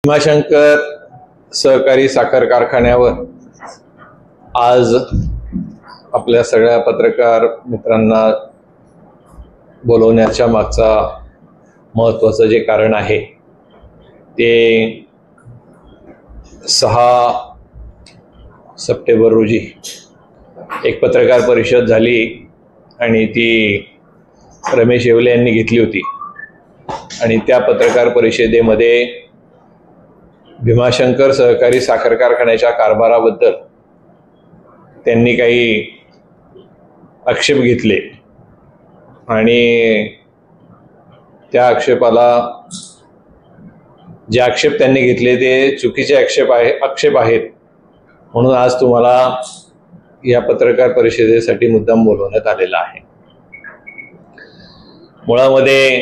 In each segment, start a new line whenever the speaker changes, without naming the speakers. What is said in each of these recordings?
भीमाशंकर सहकारी साखर कारखान्यावर आज आपल्या सगळ्या पत्रकार मित्रांना बोलवण्याच्या मागचा महत्त्वाचं जे कारण आहे ते 6 सप्टेंबर रोजी एक पत्रकार परिषद झाली आणि ती रमेश येवले यांनी घेतली होती आणि त्या पत्रकार परिषदेमध्ये भीमाशंकर सहकारी साखर कारखान्याच्या कारभाराबद्दल त्यांनी काही आक्षेप घेतले आणि त्या आक्षेपाला जे आक्षेप त्यांनी घेतले ते चुकीचे आक्षेप आहेत म्हणून आज तुम्हाला या पत्रकार परिषदेसाठी मुद्दाम बोलवण्यात आलेला आहे। मुळामध्ये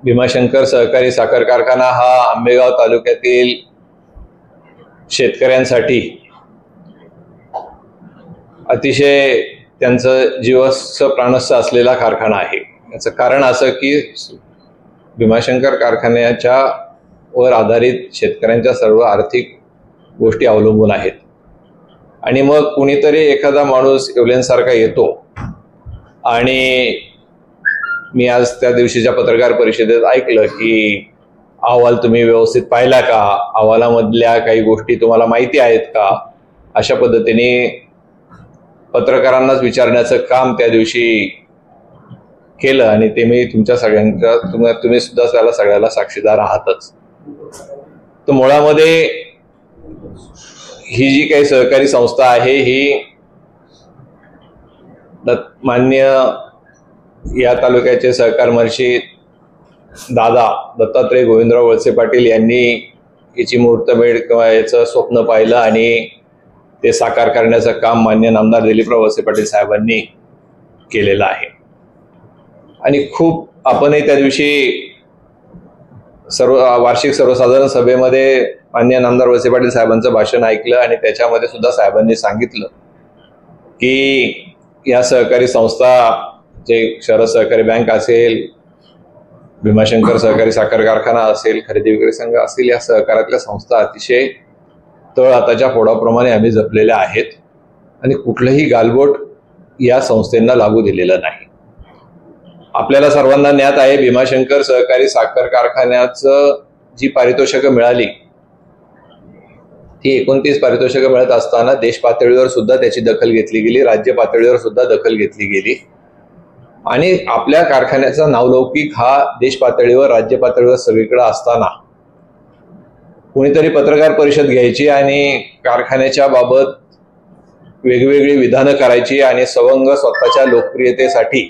भीमाशंकर सहकारी साखर कारखाना हा आंबेगाव तालुक्यातील शेतकऱ्यांसाठी अतिशय त्यांचं जीवस्य प्राणस्य असलेला कारखाना आहे। याचं कारण असं की भीमाशंकर कारखान्याच्या वर आधारित शेतकऱ्यांच्या सर्व आर्थिक गोष्टी अवलंबून आहेत आणि मग कुणीतरी एखादा माणूस येवलेंसारखा येतो आणि मी आज त्या दिवशीच्या पत्रकार परिषदेत ऐकलं की अहवाल तुम्ही व्यवस्थित पाहिला का, अहवालामधल्या काही गोष्टी तुम्हाला माहिती आहेत का, अशा पद्धतीने पत्रकारांनाच विचारण्याचं काम त्या दिवशी केलं आणि ते मी तुमच्या सगळ्यांच्या तुम्ही सुद्धा त्याला सगळ्याला साक्षीदार आहातच। तर मुळामध्ये ही जी काही सहकारी संस्था आहे ही मान्य या तालुक्याचे सहकार महर्षी दादा दत्तात्रय गोविंदराव वळसे पाटील यांनी याची मुहूर्तमेढ किंवा याचं स्वप्न पाहिलं आणि ते साकार करण्याचं काम मान्य नामदार दिलीपराव वळसे पाटील साहेबांनी केलेलं आहे आणि खूप आपणही त्या दिवशी वार्षिक सर्वसाधारण सभेमध्ये मान्य नामदार वळसे पाटील साहेबांचं भाषण ऐकलं आणि त्याच्यामध्ये सुद्धा साहेबांनी सांगितलं की या सहकारी संस्था जे शरद सहकारी बँक असेल, भीमाशंकर सहकारी साखर कारखाना असेल, खरेदी विक्री संघ असेल, या सहकारातल्या संस्था अतिशय तळ हाताच्या फोडाप्रमाणे आम्ही जपलेल्या आहेत आणि कुठलंही गालबोट या संस्थेंना लागू दिलेलं नाही। आपल्याला सर्वांना ज्ञात आहे भीमाशंकर सहकारी साखर कारखान्याचं जी पारितोषिकं मिळाली ती 29 पारितोषिकं मिळत असताना देश पातळीवर सुद्धा त्याची दखल घेतली गेली, राज्य पातळीवर सुद्धा दखल घेतली गेली आणि आपल्या कारखान्याचा नावलौकिक हा देश पातळीवर राज्य पातळीवर सगळीकडे असताना कुणीतरी पत्रकार परिषद घ्यायची आणि कारखान्याच्या बाबत वेगवेगळी विधानं करायची आणि सवंग स्वतःच्या लोकप्रियतेसाठी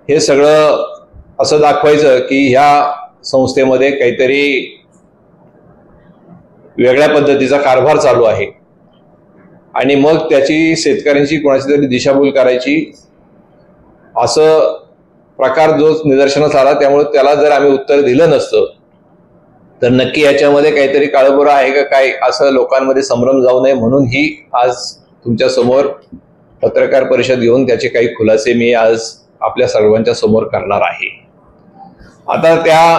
हे सगळं असं दाखवायचं की ह्या संस्थेमध्ये काहीतरी वेगळ्या पद्धतीचा कारभार चालू आहे आणि मग त्याची शेतकऱ्यांची कोणाची तरी दिशाभूल करायची असं प्रकार जो निदर्शनास आला। त्यामुळे त्याला जर आम्ही उत्तर दिलं नसतं तर नक्की याच्यामध्ये काहीतरी काळबोरं आहे का काय असं लोकांमध्ये संभ्रम जाऊ नये म्हणून ही आज तुमच्या समोर पत्रकार परिषद घेऊन त्याचे काही खुलासे मी आज आपल्या सर्वांच्या समोर करणार आहे। आता त्या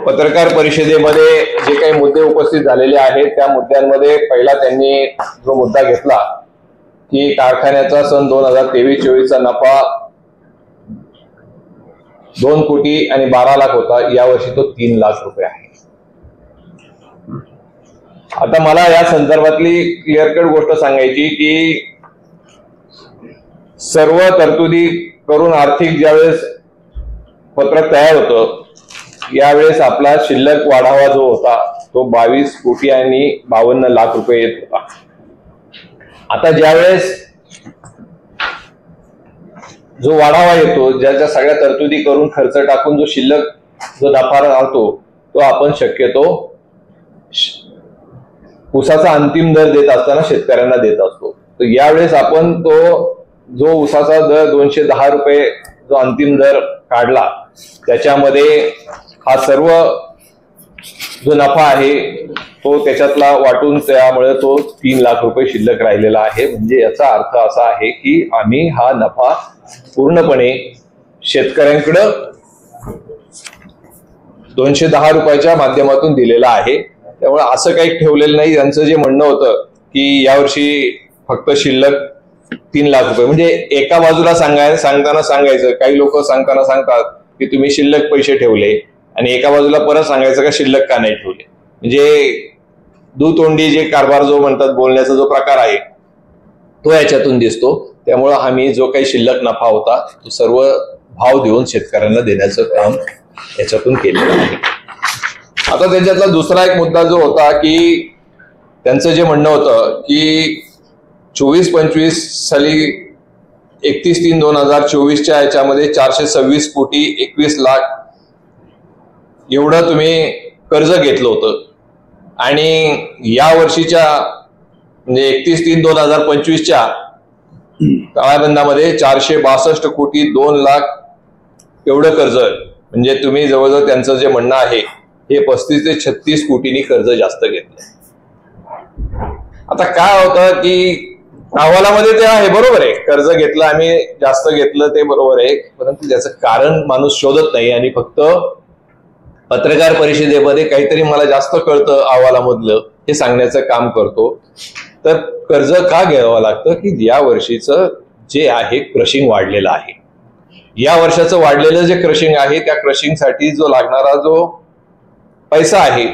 पत्रकार परिषदेमध्ये जे काही मुद्दे उपस्थित झालेले आहेत त्या मुद्द्यांमध्ये पहिला त्यांनी जो मुद्दा घेतला की कारखान्याचा सन 2023-24चा नफा 2 कोटी आणि 12 लाख होता, यावर्षी तो 3 लाख रुपये आहे। आता मला या संदर्भातली क्लिअर कट गोष्ट सांगायची की सर्व तरतुदी करून आर्थिक ज्यावेळेस पत्रक तयार होतं यावेळेस आपला शिल्लक वाढावा जो होता तो 22 कोटी आणि 52 लाख रुपये येत होता। आता ज्यावेळेस जो वाढावा येतो, ज्याच्या सगळ्या तरतुदी करून खर्च टाकून जो शिल्लक जो नफा राहतो तो आपण शक्यतो ऊसाचा अंतिम दर देत असताना शेतकऱ्यांना देत असतो। तर यावेळेस आपण तो जो ऊसाचा दर 210 रुपये जो अंतिम दर काढला त्याच्यामध्ये हा सर्व जो नफा आहे तो त्याच्यातला वाटून त्यामुळे तो 3 लाख रुपये शिल्लक राहिलेला आहे। म्हणजे याचा अर्थ असा आहे की आम्ही हा नफा पूर्णपणे शेतकऱ्यांकडे 210 रुपयाच्या माध्यमातून दिलेला आहे. त्यामुळे असं काही ठेवलेलं नाही. त्यांचं जे म्हणणं होतं की यावर्षी फक्त शिल्लक 3 लाख रुपये, म्हणजे एका बाजूला सांगताना सांगायचं, काही लोक सांगताना सांगतात की तुम्ही शिल्लक पैसे ठेवले, आणि एका बाजूला परत सांगायचं का शिल्लक का नाही ठेवले. म्हणजे दुतोंडी जे कारभार जो म्हणतात, बोलण्याचा जो प्रकार आहे तो याच्यातून दिसतो. त्यामुळं आम्ही जो काही शिल्लक नफा होता तो सर्व भाव देऊन शेतकऱ्यांना देण्याचं काम याच्यातून केलेलं आहे. आता त्याच्यातला दुसरा एक मुद्दा जो होता की त्यांचं जे म्हणणं होतं की 24-25 साली 31/3/2024च्या याच्यामध्ये 426 कोटी 21 लाख एवढं तुम्ही कर्ज घेतलं होतं, आणि या वर्षीच्या म्हणजे 31/3/2025च्या ताळेबंदामध्ये 462 कोटी 2 लाख एवढं कर्ज, म्हणजे तुम्ही जवळजवळ त्यांचं जे म्हणणं आहे हे 35 ते 36 कोटींनी कर्ज जास्त घेतलं. आता काय होतं की अहवालामध्ये ते आहे, बरोबर आहे, कर्ज घेतलं आम्ही, जास्त घेतलं ते बरोबर आहे, परंतु त्याचं कारण माणूस शोधत नाही आणि फक्त पत्रकार परिषदेमध्ये काहीतरी मला जास्त कळतं अहवालामधलं हे सांगण्याचं काम करतो. तर कर्ज का घ्यावं लागतं की या वर्षीचं जे आहे क्रशिंग वाढलेलं आहे. या वर्षाचं वाढलेलं जे क्रशिंग आहे त्या क्रशिंगसाठी जो लागणारा जो पैसा आहे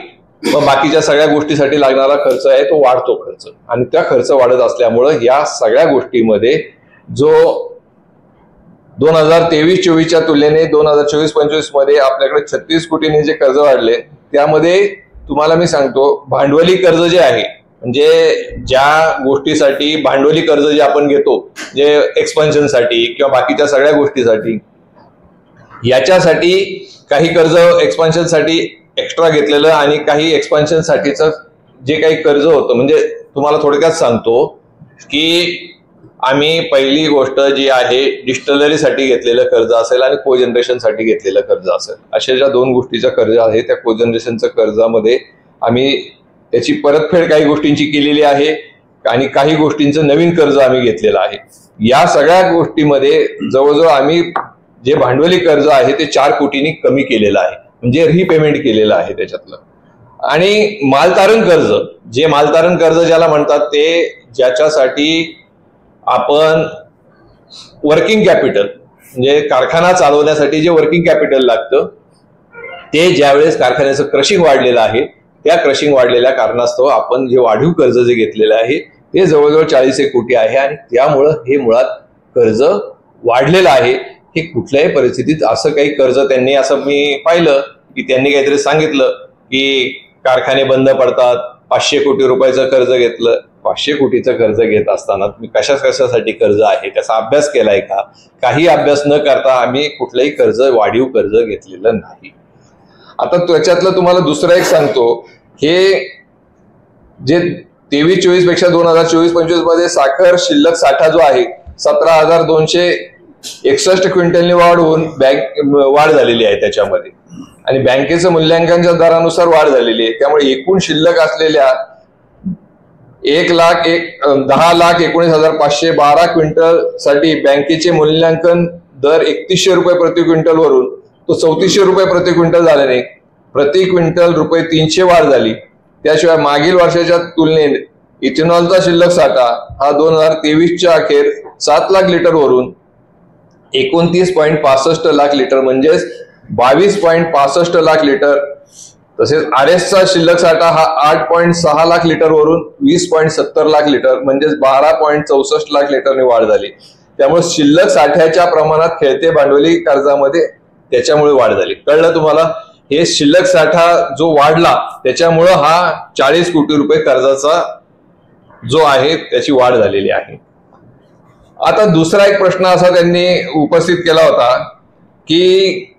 व बाकीच्या सगळ्या गोष्टीसाठी लागणारा खर्च आहे तो वाढतो खर्च, आणि त्या खर्च वाढत असल्यामुळं या सगळ्या गोष्टीमध्ये जो 2023-24च्या तुलनेने 2024-25 मध्ये आपल्याकडे 36 कोटींनी जे कर्ज वाढले, त्यामध्ये तुम्हाला मी सांगतो भांडवली कर्ज जे आहे, म्हणजे ज्या गोष्टीसाठी भांडवली कर्ज जे आपण घेतो, जे एक्सपान्शनसाठी किंवा बाकीच्या सगळ्या गोष्टीसाठी, याच्यासाठी काही कर्ज एक्सपान्शनसाठी एक्स्ट्रा घेतलेलं आणि काही एक्सपान्शन साठीचं जे काही कर्ज होतं, म्हणजे तुम्हाला थोडक्यात सांगतो की आम्ही पहिली गोष्ट जी आहे डिस्टलरीसाठी घेतलेलं कर्ज असेल आणि कोजनरेशनसाठी घेतलेलं कर्ज असेल, अशा ज्या 2 गोष्टीचं कर्ज आहे त्या कोजनरेशनचं कर्जामध्ये आम्ही त्याची परतफेड काही गोष्टींची केलेली आहे आणि काही गोष्टींचं नवीन कर्ज आम्ही घेतलेलं आहे. या सगळ्या गोष्टीमध्ये जवळजवळ आम्ही जे भांडवली कर्ज आहे ते 4 कोटींनी कमी केलेलं आहे, म्हणजे रिपेमेंट केलेलं आहे त्याच्यातलं. आणि मालतारण कर्ज, जे मालतारण कर्ज ज्याला म्हणतात, ते ज्याच्यासाठी आपण वर्किंग कॅपिटल म्हणजे कारखाना चालवण्यासाठी जे वर्किंग कॅपिटल लागतं, ते ज्यावेळेस कारखान्याचं क्रशिंग वाढलेलं आहे त्या क्रशिंग वाढलेल्या कारणास्तव आपण जे वाढीव कर्ज जे घेतलेलं आहे ते जवळजवळ 40 कोटी आहे, आणि त्यामुळं हे मुळात कर्ज वाढलेलं आहे. हे कुठल्याही परिस्थितीत असं काही कर्ज त्यांनी, असं मी पाहिलं की त्यांनी काहीतरी सांगितलं की कारखाने बंद पडतात, 500 कोटी रुपयाचं कर्ज घेतलं. 500 कोटीचं कर्ज घेत असताना तुम्ही कशासाठी कर्ज आहे त्याचा अभ्यास केलाय का? काही अभ्यास न करता आम्ही कुठलंही कर्ज, वाढीव कर्ज घेतलेलं नाही. आता त्याच्यातलं तुम्हाला दुसरं एक सांगतो, हे जे 23-24 पेक्षा 2024-25 मध्ये साखर शिल्लक साठा जो आहे 17,261 क्विंटलने वाढवून वाढ झालेली आहे त्याच्यामध्ये, आणि बँकेचं मूल्यांकनाच्या दरानुसार वाढ झालेली आहे. त्यामुळे एकूण शिल्लक असलेल्या 10,19,512 क्विंटल साठी बँकेचे मूल्यांकन दर 3100 रुपये प्रति क्विंटल वरून तो 3400 रुपये प्रति क्विंटल झाल्याने प्रति क्विंटल रुपये 300 वाढ झाली. त्याशिवाय मागील वर्षाच्या तुलनेत इथेनॉलचा शिल्लक साठा हा 2023च्या अखेर 7 लाख लिटर वरून 29.65 लाख लिटर म्हणजेच 22.65 लाख लिटर, तसेच आरएसचा शिल्लक साठा हा 8.6 लाख लिटर वरून 20.70 लाख लिटर म्हणजेच 12.64 लाख लिटरने वाढ झाली. त्यामुळे शिल्लक साठ्याच्या प्रमाणात खेळते भांडवली कर्जामध्ये त्याच्यामुळे वाढ झाली. कळलं तुम्हाला? हे शिल्लक साठा जो वाढला त्याच्यामुळं हा 40 कोटी रुपये कर्जाचा जो आहे त्याची वाढ झालेली आहे. आता दुसरा एक प्रश्न असा त्यांनी उपस्थित केला होता की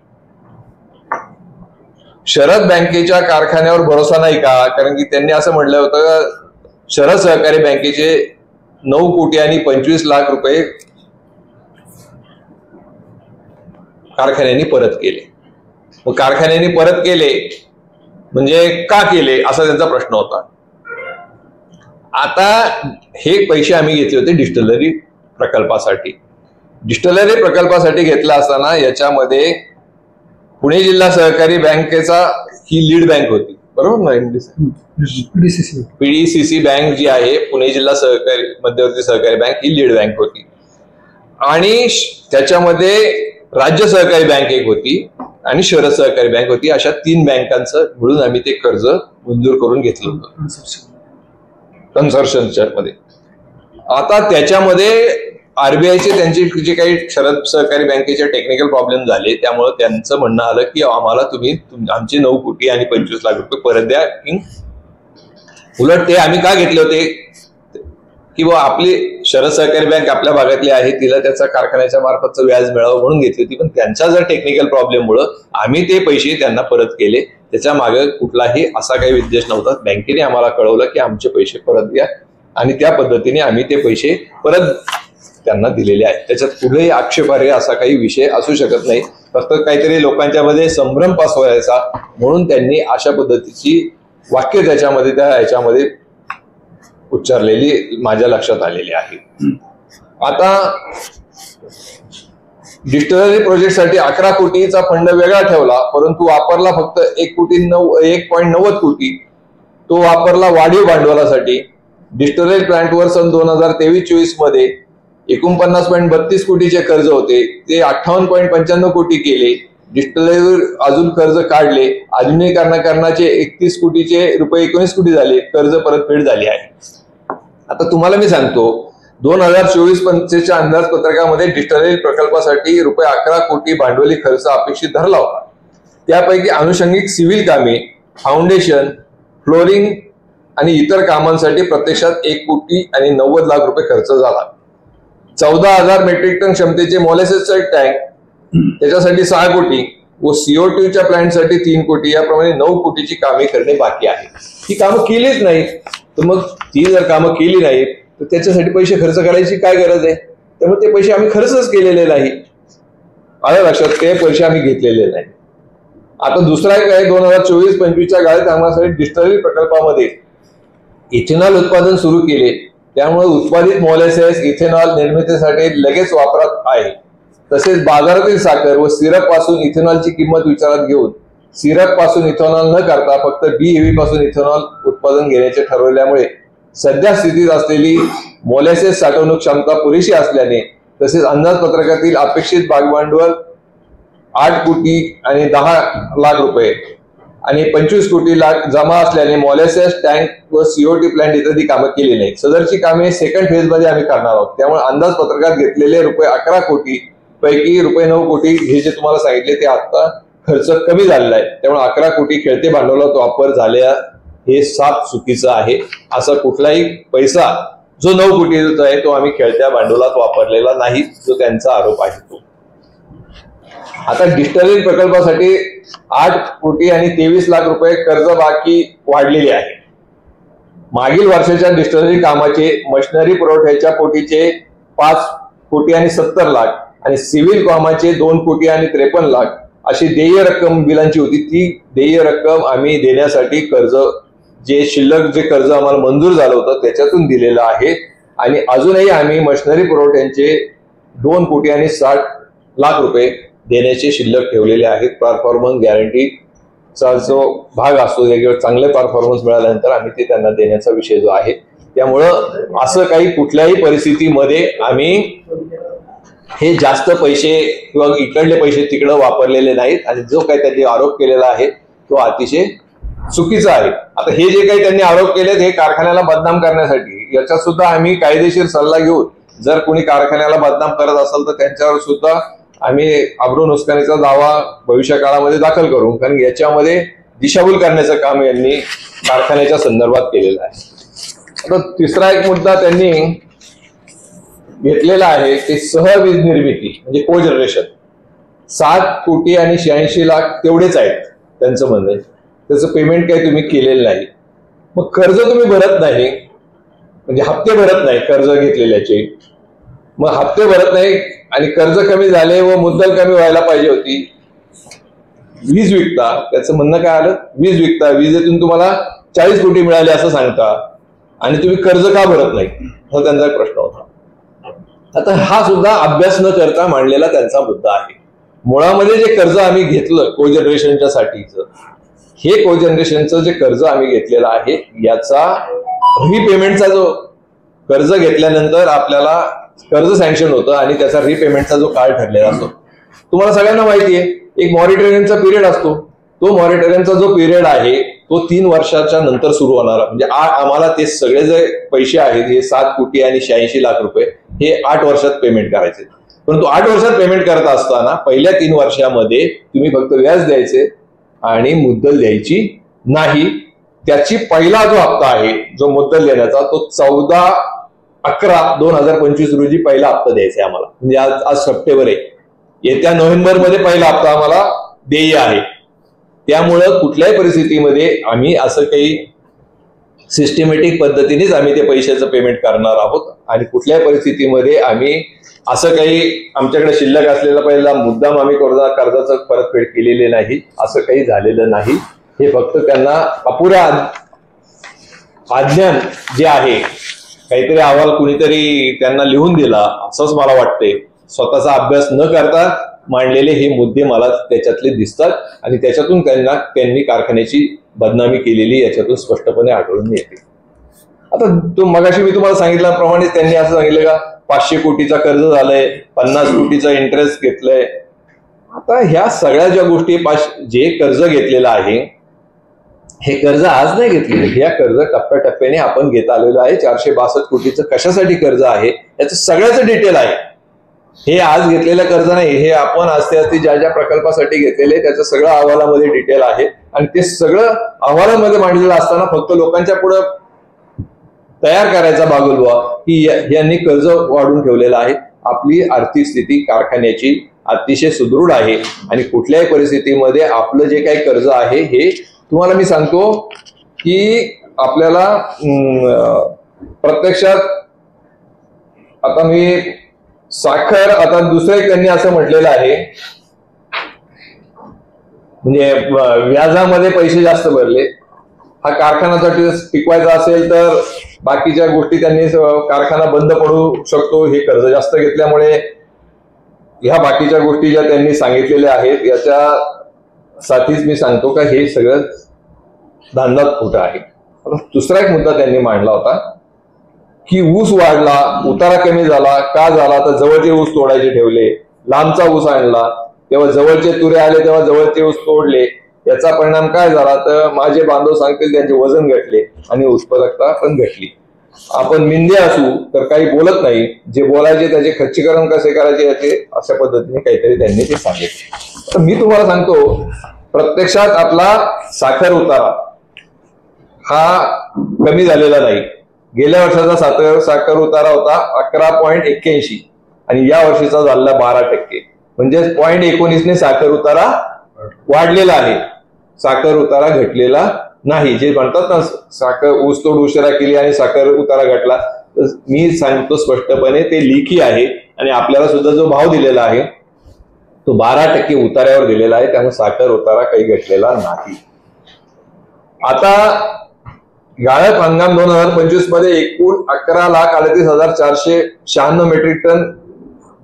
शरद बँकेच्या कारखान्यावर भरोसा नाही का? कारण की त्यांनी असं म्हटलं होतं शरद सहकारी बँकेचे 9 कोटी आणि 25 लाख रुपये कारखान्यांनी परत केले. मग कारखान्यांनी परत केले म्हणजे का केले असा त्यांचा प्रश्न होता. आता हे पैसे आम्ही घेतले होते डिस्टिलरी प्रकल्पासाठी. डिस्टिलरी प्रकल्पासाठी घेतला असताना याच्यामध्ये पुणे जिल्हा सहकारी बँकेचा ही लीड बँक होती, बरोबर ना? पीडीसीसी बँक जी आहे, पुणे जिल्हा सहकारी मध्यवर्ती सहकारी बँक, ही लीड बँक होती. आणि त्याच्यामध्ये राज्य सहकारी बँक एक होती आणि शहर सहकारी बँक होती. अशा 3 बँकांचं मिळून आम्ही ते कर्ज मंजूर करून घेतलं होतं कन्सोर्शियमच्या मध्ये. आता त्याच्यामध्ये आरबीआयचे त्यांचे जे काही शरद सहकारी बँकेचे टेक्निकल प्रॉब्लेम झाले, त्यामुळे त्यांचं म्हणणं आलं की आम्हाला तुम्ही आमचे 9 कोटी आणि 25 लाख रुपये परत द्या. उलट ते आम्ही का घेतले होते की आपली शरद सहकारी बँक आपल्या भागातली आहे, तिला त्याचा कारखान्याच्या मार्फतचं व्याज मिळावं म्हणून घेतली होती. पण त्यांचा जर टेक्निकल प्रॉब्लेममुळे आम्ही ते पैसे त्यांना परत केले. त्याच्या मागे कुठलाही असा काही उद्देश नव्हता. बँकेने आम्हाला कळवलं की आमचे पैसे परत द्या आणि त्या पद्धतीने आम्ही ते पैसे परत त्यांना दिलेले आहेत. त्याच्यात पुढेही आक्षेपार्ह असा काही विषय असू शकत नाही. फक्त काहीतरी लोकांच्या मध्ये संभ्रम पसरवायचा म्हणून त्यांनी अशा पद्धतीची वाक्य त्याच्यामध्ये त्या ह्याच्यामध्ये उच्चारलेली माझ्या लक्षात आलेली आहे. आता डिस्टिलरी प्रोजेक्टसाठी 11 कोटीचा फंड वेगळा ठेवला, परंतु वापरला फक्त 1.90 कोटी. तो वापरला वाढीव भांडवलासाठी. डिस्टिलरी प्लांटवर सन 2023-24 मध्ये 49.32 कोटीचे कर्ज होते, ते 58.95 कोटी केले. डिस्टिलरीवर अजून कर्ज काढले. आधुनिकीकरणाचे 31 कोटीचे रुपये 19 कोटी झाले. कर्ज परतफेड झाली आहे. आता तुम्हाला मी सांगतो, 2024-25च्या अंदाजपत्रकामध्ये डिस्टिलरी प्रकल्पासाठी रुपये 11 कोटी भांडवली खर्च अपेक्षित धरला होता. त्यापैकी अनुषंगिक सिव्हिल कामे, फाउंडेशन, फ्लोरिंग आणि इतर कामांसाठी प्रत्यक्षात 1 कोटी आणि 90 लाख रुपये खर्च झाला. 14,000 मेट्रिक टन क्षमतेचे मोलॅसिसचे टँक, त्याच्यासाठी 6 कोटी व CO2च्या प्लांटसाठी 3 कोटी, याप्रमाणे 9 कोटीची कामे करणे बाकी आहे. ही कामं केलीच नाही, तर मग ती जर कामं केली नाही तर त्याच्यासाठी पैसे खर्च करायची काय गरज आहे? त्यामुळे ते पैसे आम्ही खर्चच केलेले नाही. आलं लक्षात? ते पैसे आम्ही घेतलेले नाही. आता दुसरा एक आहे, 2024-25च्या गाळ्या कामासाठी डिस्टिलरी प्रकल्पामध्ये इथेनॉल उत्पादन सुरू केले. त्यामुळे उत्पादित मोलॅसिस इथेनॉल निर्मितीसाठी लगेच वापरात आहे. तसेच बाजारातील साखर व सिरप पासून इथेनॉलची किंमत विचारात घेऊन सिरप पासून इथेनॉल न करता फक्त BEV पासून इथेनॉल उत्पादन घेण्याचे ठरवल्यामुळे सध्या स्थितीत असलेली मोलॅसिस साठवणूक क्षमता पुरेशी असल्याने, तसेच अंदाजपत्रकातील अपेक्षित भागभांडवल 8 कोटी आणि 10 लाख रुपये आणि 25 कोटी लाख जमा असल्याने मोलॅसिस टँक व CO2 प्लांट इत्यादी कामं केली नाही. सदरची कामे सेकंड फेज मध्ये आम्ही करणार आहोत. त्यामुळे अंदाजपत्रकात घेतलेले रुपये 11 कोटी पैकी रुपये 9 कोटी हे जे तुम्हाला सांगितले ते आता खर्च कमी झालेला आहे. त्यामुळे 11 कोटी खेळते भांडवलात वापर झाल्या हे साफ चुकीचं आहे. असा कुठलाही पैसा जो 9 कोटीचा आहे तो आम्ही खेळत्या भांडवलात वापरलेला नाही, जो त्यांचा आरोप आहे तो. आता डिस्टिलरी प्रकल्पासाठी 8 कोटी आणि 23 लाख रुपये कर्ज बाकी वाढलेले आहे. मागील वर्षाच्या डिस्टिलरी कामाचे मशिनरी पुरवठ्याच्या पोटीचे 5 कोटी आणि 70 लाख आणि सिव्हिल कामाचे 2 कोटी आणि 53 लाख अशी देय रक्कम बिलांची होती. ती देय रक्कम आम्ही देण्यासाठी कर्ज जे शिल्लक जे कर्ज आम्हाला मंजूर झालं होतं त्याच्यातून दिलेलं आहे. आणि अजूनही आम्ही मशिनरी पुरवठ्यांचे 2 कोटी आणि 60 लाख रुपये देण्याचे शिल्लक ठेवलेले आहेत. परफॉर्मन्स गॅरंटीचा जो भाग असतो, चांगले परफॉर्मन्स मिळाल्यानंतर आम्ही ते त्यांना देण्याचा विषय जो आहे. त्यामुळं असं काही कुठल्याही परिस्थितीमध्ये आम्ही हे जास्त पैसे किंवा इकडले पैसे तिकडे वापरलेले नाहीत. आणि जो काही त्यांनी आरोप केलेला आहे तो अतिशय चुकीचा आहे. आता हे जे काही त्यांनी आरोप केलेत हे कारखान्याला बदनाम करण्यासाठी, याच्यात सुद्धा आम्ही कायदेशीर सल्ला घेऊन जर कोणी कारखान्याला बदनाम करत असेल तर त्यांच्यावर सुद्धा आम्ही अब्रू नुकसानीचा दावा भविष्य काळामध्ये दाखल करू. कारण याच्यामध्ये दिशाभूल करण्याचं काम यांनी कारखान्याच्या संदर्भात केलेलं आहे. आता तिसरा एक मुद्दा त्यांनी घेतलेला आहे ते सहवीज निर्मिती म्हणजे को जनरेशन. 7 कोटी आणि 86 लाख तेवढेच आहेत त्यांचं म्हणणं. त्याचं पेमेंट काही तुम्ही केलेलं नाही. मग कर्ज तुम्ही भरत नाही म्हणजे हप्ते भरत नाही कर्ज घेतलेल्याचे. मग हप्ते भरत नाही आणि कर्ज कमी झाले व मुद्दल कमी व्हायला पाहिजे होती. वीज विकता, त्याचं म्हणणं काय आलं, वीज विकता, वीजेतून तुम्हाला 40 कोटी मिळाले असं सांगता आणि तुम्ही कर्ज का भरत नाही हा त्यांचा प्रश्न होता. आता हा सुद्धा अभ्यास न करता मांडलेला त्यांचा मुद्दा आहे. मुळामध्ये जे कर्ज आम्ही घेतलं कोजनरेशनच्या साठीचं, हे कोजनरेशनचं जे कर्ज आम्ही घेतलेलं आहे याचा रिपेमेंटचा जो कर्ज घेतल्यानंतर आपल्याला कर्ज सँक्शन होतं आणि त्याचा रिपेमेंटचा जो काळ ठरलेला असतो, तुम्हाला सगळ्यांना माहिती आहे, एक मॉरिटोरियमचा पिरियड असतो. तो मॉरिटोरियमचा जो पिरियड आहे तो 3 वर्षाच्या नंतर सुरू होणार. म्हणजे आम्हाला ते सगळे जे पैसे आहेत हे 7 कोटी आणि 86 लाख रुपये हे 8 वर्षात पेमेंट करायचे. परंतु 8 वर्षात पेमेंट करत असताना पहिल्या 3 वर्षामध्ये तुम्ही फक्त व्याज द्यायचे आणि मुद्दल द्यायची नाही. त्याची पहिला जो हप्ता आहे जो मुद्दल देण्याचा तो 14/11/2025 रोजी पहिला हप्ता द्यायचा आहे आम्हाला. म्हणजे आज सप्टेंबर आहे, येत्या नोव्हेंबरमध्ये पहिला हप्ता आम्हाला देय आहे. त्यामुळं कुठल्याही परिस्थितीमध्ये आम्ही असं काही सिस्टमॅटिक पद्धतीनेच आम्ही ते पैशाचं पेमेंट करणार आहोत आणि कुठल्याही परिस्थितीमध्ये आम्ही असं काही आमच्याकडे शिल्लक असलेला पहिला मुद्दाम आम्ही कर्जाचं परतफेड केलेले नाही, असं काही झालेलं नाही. हे फक्त त्यांना अपुऱ्या अज्ञान जे आहे, काहीतरी अहवाल कुणीतरी त्यांना लिहून दिला असंच मला वाटते. स्वतःचा अभ्यास न करता मांडलेले हे मुद्दे मला त्याच्यातले दिसतात आणि त्याच्यातून त्यांनी कारखान्याची बदनामी केलेली याच्यातून स्पष्टपणे आढळून येते. आता मगाशी मी तुम्हाला सांगितल्याप्रमाणे त्यांनी असं सांगितलं का 500 कोटीचा कर्ज झालंय, 50 कोटीचा इंटरेस्ट घेतलंय. आता ह्या सगळ्या ज्या गोष्टी जे कर्ज घेतलेलं आहे हे कर्ज आज नाही घेतलेलं, हे कर्ज टप्प्याटप्प्याने आपण घेत आलेलो आहे. 462 कोटीचं कशासाठी कर्ज आहे याचं सगळ्याचं डिटेल आहे. हे आज घेतलेलं कर्ज नाही, हे आपण आस्ते ज्या ज्या प्रकल्पासाठी घेतलेले त्याचं सगळं अहवालामध्ये डिटेल आहे आणि ते सगळं अहवालामध्ये मांडलेलं असताना फक्त लोकांच्या पुढे तयार करायचा बागुलबुवा की यांनी कर्ज वाढून ठेवलेलं आहे. आपली आर्थिक स्थिती कारखान्याची अतिशय सुदृढ आहे आणि कुठल्याही परिस्थितीमध्ये आपलं जे काही कर्ज आहे हे तुम्हाला मी सांगतो की आपल्याला प्रत्यक्षात आता मी साखर आता दुसरं त्यांनी असं म्हटलेलं आहे म्हणजे व्याजामध्ये पैसे जास्त भरले. हा कारखान्यासाठी टिकवायचा असेल तर बाकीच्या गोष्टी त्यांनी कारखाना बंद पडू शकतो, हे कर्ज जास्त घेतल्यामुळे ह्या बाकीच्या गोष्टी ज्या त्यांनी सांगितलेल्या आहेत याच्यासाठीच मी सांगतो का हे सगळं धांदल खोटं आहे. दुसरा एक मुद्दा त्यांनी मांडला होता की ऊस वाढला, उतारा कमी झाला, का झाला तर जवळचे ऊस तोडायचे ठेवले, लांबचा ऊस आणला तेव्हा जवळचे तुरे आले तेव्हा जवळचे ऊस तोडले. याचा परिणाम काय झाला तर माझे बांधव सांगतील त्यांचे वजन घटले आणि उत्पादकता पण घटली. आपण मिंदे असू तर काही बोलत नाही, जे बोलायचे त्याचे खच्चीकरण कसे करायचे याचे अशा पद्धतीने काहीतरी त्यांनी ते सांगितले. तर मी तुम्हाला सांगतो प्रत्यक्षात आपला साखर उतारा हा कमी झालेला नाही. गेल्या वर्षाचा साखर उतारा होता 11.81 आणि या वर्षीचा झालेला 12%, म्हणजे 0.19 साखर उतारा वाढलेला आहे, साखर उतारा घटलेला नाही. जे म्हणतात ना साखर ऊसतोड उशिरा केली आणि साखर उतारा घटला, तर मी सांगतो स्पष्टपणे ते लेखी आहे आणि आपल्याला सुद्धा जो भाव दिलेला आहे तो 12% उतार्यावर दिलेला आहे, त्यामुळे साखर उतारा काही घटलेला नाही. आता गाळप हंगाम 2025 मध्ये एकूण 11,38,496 मेट्रिक टन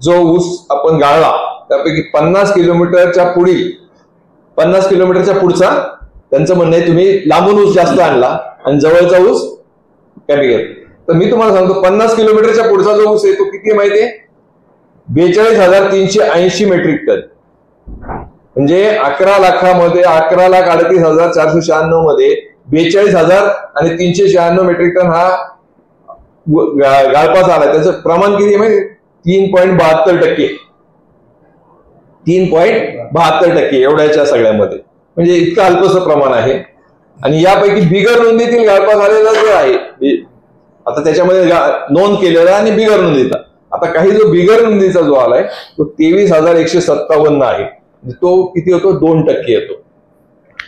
जो ऊस आपण गाळला त्यापैकी 50 किलोमीटरच्या पुढील 50 किलोमीटरच्या पुढचा त्यांचं म्हणणं आहे तुम्ही लांबून ऊस जास्त आणला आणि जवळचा ऊस कमी घेतला. तर मी तुम्हाला सांगतो 50 किलोमीटरच्या पुढचा जो ऊस आहे तो किती माहितीये 42,380 मेट्रिक टन. म्हणजे 11 लाखामध्ये 11,38,496 मध्ये 42,000 आणि 396 मेट्रिक टन हा गाळपास आला. त्याचं प्रमाण किती माहिती 3.72%. 3.72% एवढ्याच्या सगळ्यामध्ये, म्हणजे इतकं अल्पसं प्रमाण आहे. आणि यापैकी बिगर नोंदीतील गाळपास आलेला जो आहे आता त्याच्यामध्ये नोंद केलेला आणि बिगर नोंदीचा, आता काही जो बिगर नोंदीचा जो आलाय तो 23,157 आहे, तो किती होतो 2% येतो.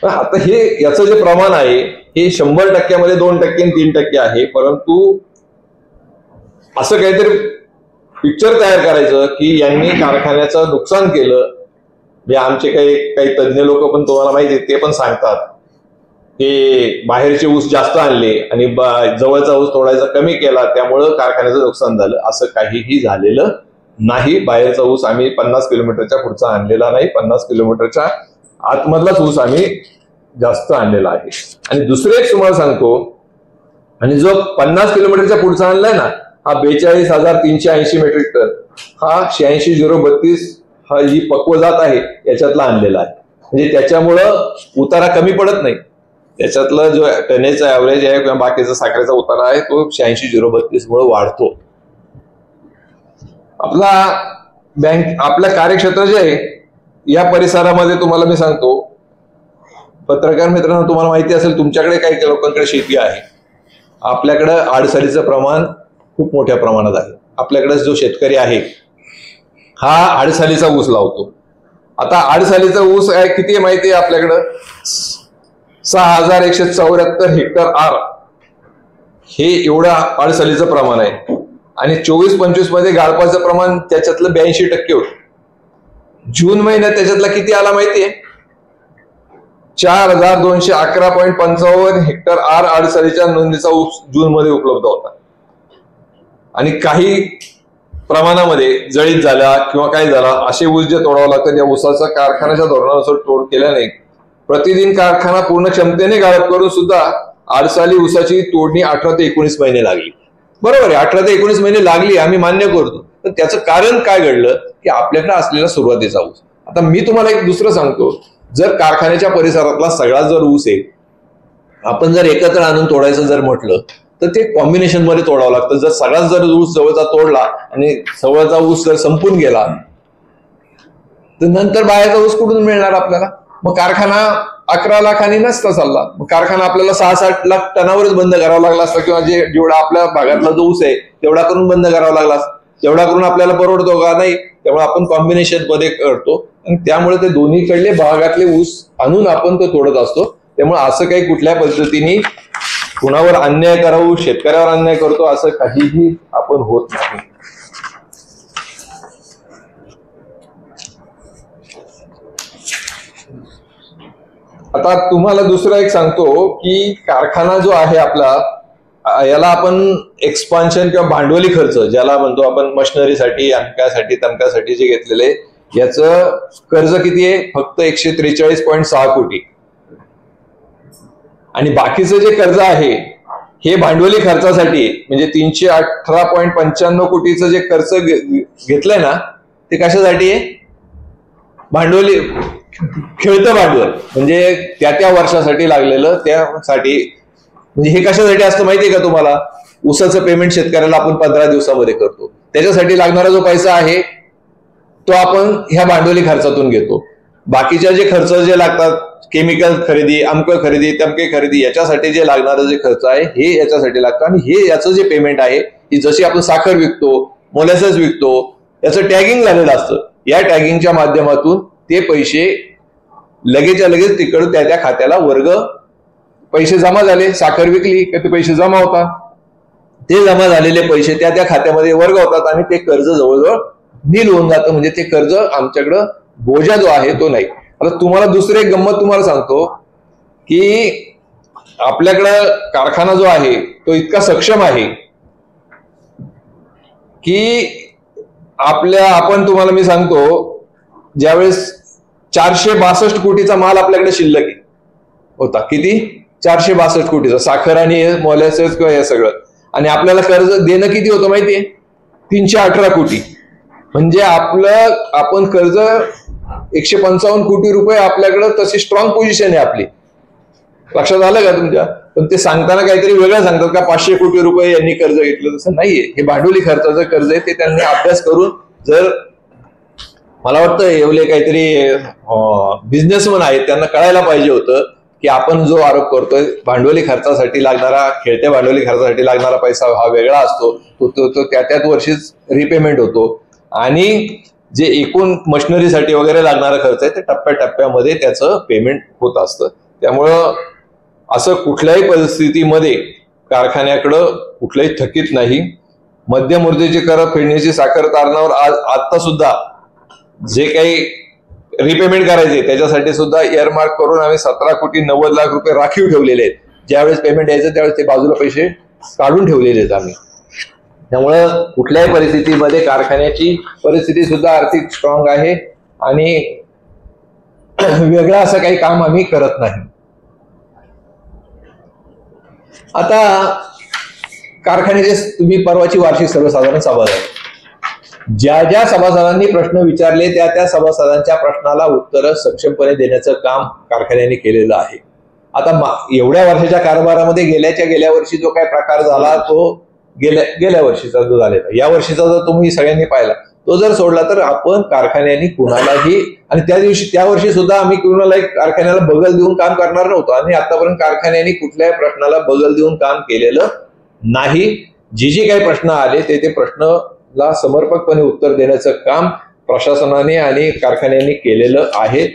आता हे याचं जे प्रमाण आहे हे 100%मध्ये 2% आणि 3% आहे. परंतु असं काहीतरी पिक्चर तयार करायचं की यांनी कारखान्याचं नुकसान केलं. आमचे काही तज्ज्ञ लोक पण तुम्हाला माहिती ते पण सांगतात की बाहेरचे ऊस जास्त आणले आणि जवळचा ऊस तोडायचा कमी केला त्यामुळं कारखान्याचं नुकसान झालं. असं काहीही झालेलं नाही, बाहेरचा ऊस आम्ही 50 किलोमीटरच्या पुढचा आणलेला नाही, 50 किलोमीटरच्या आतमधलाच ऊस आम्ही जास्त आणलेला आहे. आणि दुसरं एक तुम्हाला सांगतो, आणि जो 50 किलोमीटरच्या पुढचा आणलाय ना, हा 42,380 मेट्रिक टन, हा 86,032 हा जी पक्व जात आहे याच्यातला आणलेला आहे. म्हणजे त्याच्यामुळं उतारा कमी पडत नाही. त्याच्यातलं जो टनेजचा ऍव्हरेज आहे किंवा बाकीचा साखरेचा उतारा आहे तो 86,032 मुळे वाढतो. आपल्या कार्यक्षेत्र जे आहे या परिसरामध्ये तुम्हाला मी सांगतो, पत्रकार मित्रांनो, तुम्हाला माहिती असेल तुमच्याकडे काही लोकांकडे शेती आहे. आपल्याकडे आडसरीचं प्रमाण खूप मोठ्या प्रमाणात आहे. आपल्याकडे जो शेतकरी आहे हा आडसालीचा ऊस लावतो. आता आडसालीचा ऊस आहे किती आहे माहिती आहे आपल्याकडं? 6,174 हेक्टर आर हे एवढं आडसालीचं प्रमाण आहे. आणि 24-25 मध्ये गाळपाचं प्रमाण त्याच्यातलं 82% होतं. जून महिन्यात त्याच्यातला किती आला माहितीये? 4,211.55 हेक्टर आर आडसालीच्या नोंदीचा ऊस जून मध्ये उपलब्ध होता. आणि काही प्रमाणामध्ये जळीत झाला किंवा काय झाला असे ऊस जे तोडावं लागतात, या ऊसाचा कारखान्याच्या धोरणानुसार तोड केल्याने प्रतिदिन कारखाना पूर्ण क्षमतेने गाळप करून सुद्धा आडसाली ऊसाची तोडणी 18 ते 19 महिने लागली. बरोबर आहे, 18 ते 19 महिने लागली, आम्ही मान्य करतो. पण त्याचं कारण काय घडलं की आपल्याकडे असलेला सुरुवातीचा ऊस. आता मी तुम्हाला एक दुसरं सांगतो, जर कारखान्याच्या परिसरातला सगळा जर ऊस आहे आपण जर एकत्र आणून तोडायचं जर म्हटलं तर ते कॉम्बिनेशन मध्ये तोडावं लागतं. जर सगळाच जर ऊस जवळचा तोडला आणि जवळचा ऊस जर संपून गेला तर नंतर बाहेरचा ऊस कुठून मिळणार आपल्याला? मग कारखाना 11 लाखांनी नसता चालला. मग कारखाना आपल्याला 6-7 लाख टनावरच बंद करावा लागला असता, किंवा जेवढा आपल्या भागातला जो ऊस आहे तेवढा करून बंद करावा लागला असता. तेवढा करून आपल्याला परवडतो का? नाही. त्यामुळे आपण कॉम्बिनेशन मध्ये करतो आणि त्यामुळे ते दोन्हीकडले भागातले ऊस आणून आपण तो तोडत असतो. त्यामुळे असं काही कुठल्या पद्धतीने कुणावर अन्याय करावं, शेतकऱ्यावर अन्याय करतो असं काहीही आपण होत नाही. आता तुम्हाला दुसरं एक सांगतो की कारखाना जो आहे आपला, याला आपण एक्सपान्शन किंवा भांडवली खर्च ज्याला म्हणतो आपण, मशिनरीसाठी, अमक्यासाठी तमक्यासाठी जे घेतलेले, याचं कर्ज किती आहे? फक्त 143.6 कोटी. आणि बाकीचं जे कर्ज आहे हे भांडवली खर्चासाठी, म्हणजे 318.95 कोटीचं जे कर्ज घेतलंय ना, ते कशासाठी आहे? भांडवली खेळतं भांडवल, म्हणजे त्या वर्षासाठी लागलेलं त्यासाठी. म्हणजे हे कशासाठी असतं माहितीये का तुम्हाला? ऊसाचं पेमेंट शेतकऱ्याला आपण 15 दिवसामध्ये करतो, त्याच्यासाठी लागणारा जो पैसा आहे तो आपण ह्या भांडवली खर्चातून घेतो. बाकीच्या जे खर्च जे लागतात, केमिकल खरेदी, अमक खरेदी, तमके खरेदी, याच्यासाठी जे लागणारं जे खर्च आहे हे याच्यासाठी लागतं. आणि हे याचं जे पेमेंट आहे, की जशी आपण साखर विकतो, मोलॅसेस विकतो, याचं टॅगिंग झालेलं असतं. या टॅगिंगच्या माध्यमातून ते पैसे लगेचच्या लगेच तिकडून त्या खात्याला वर्ग, पैसे जमा झाले, साखर विकली की ते पैसे जमा होतात, ते जमा झालेले पैसे त्या खात्यामध्ये वर्ग होतात आणि ते कर्ज जवळजवळ नील होऊन जातं. म्हणजे ते कर्ज आमच्याकडं बोजा जो आहे तो नाही. आता तुम्हाला दुसरी एक गंमत तुम्हाला सांगतो की आपल्याकडं कारखाना जो आहे तो इतका सक्षम आहे की आपण तुम्हाला मी सांगतो, ज्यावेळेस 462 कोटीचा माल आपल्याकडे शिल्लक होता. किती? 462 कोटीचा, साखर आणि मोलॅसेस किंवा हे सगळं. आणि आपल्याला कर्ज देणं किती होतं माहितीये? 318 कोटी. म्हणजे आपण कर्ज 155 कोटी रुपये आपल्याकडे, तशी स्ट्रॉंग पोझिशन आहे आपली. लक्षात आलं का तुमच्या? पण ते सांगताना काहीतरी वेगळं सांगतात का 500 कोटी रुपये यांनी कर्ज घेतलं, तसं नाहीये. हे भांडवली खर्चाचं कर्ज आहे. ते त्यांनी अभ्यास करून, जर मला वाटतं एवढे काहीतरी बिझनेसमन आहेत त्यांना कळायला पाहिजे होतं की आपण जो आरोप करतोय भांडवली खर्चासाठी लागणारा, खेळत्या भांडवली खर्चासाठी लागणारा पैसा हा वेगळा असतो, तो त्याच वर्षीच रिपेमेंट होतो. आणि जे एकूण मशिनरीसाठी वगैरे लागणारा खर्च आहे ते टप्प्याटप्प्यामध्ये त्याचं पेमेंट होत असतं. त्यामुळं असं कुठल्याही परिस्थितीमध्ये कारखान्याकडं कुठलंही थकीत नाही. मध्यम ऊर्जेची कर फेडण्याची साखर तारणावर आता सुद्धा जे काही रिपेमेंट करायचे त्याच्यासाठी सुद्धा एअरमार्क करून आम्ही 17 कोटी 90 लाख रुपये राखीव ठेवलेले आहेत. ज्यावेळेस पेमेंट यायचं त्यावेळेस ते बाजूला पैसे काढून ठेवलेले आहेत आम्ही. त्यामुळं कुठल्याही परिस्थितीमध्ये कारखान्याची परिस्थिती सुद्धा आर्थिक स्ट्रॉंग आहे आणि वेगळं असं काही काम आम्ही करत नाही. आता कारखान्याचे तुम्ही परवाची वार्षिक सर्वसाधारण सभा झाली, ज्या ज्या सभासदांनी प्रश्न विचारले त्या त्या सभासदांच्या प्रश्नाला उत्तर सक्षमपणे देण्याचं काम कारखान्याने केलेलं आहे. आता एवढ्या वर्षाच्या कारभारामध्ये गेल्या वर्षी जो काही प्रकार झाला तो गेल्या वर्षीचा जो झालेला, या वर्षीचा जर तुम्ही सगळ्यांनी पाहिला तो जर सोडला तर आपण कारखान्याने कुणालाही, आणि त्या वर्षी सुद्धा आम्ही कुणालाही कारखान्याला बगल देऊन काम करणार नव्हतो आणि आतापर्यंत कारखान्याने कुठल्याही प्रश्नाला बगल देऊन काम केलेलं नाही. जे काही प्रश्न आले ते प्रश्नाला समर्पकपणे उत्तर देण्याचं काम प्रशासनाने आणि कारखान्याने केलेलं आहे.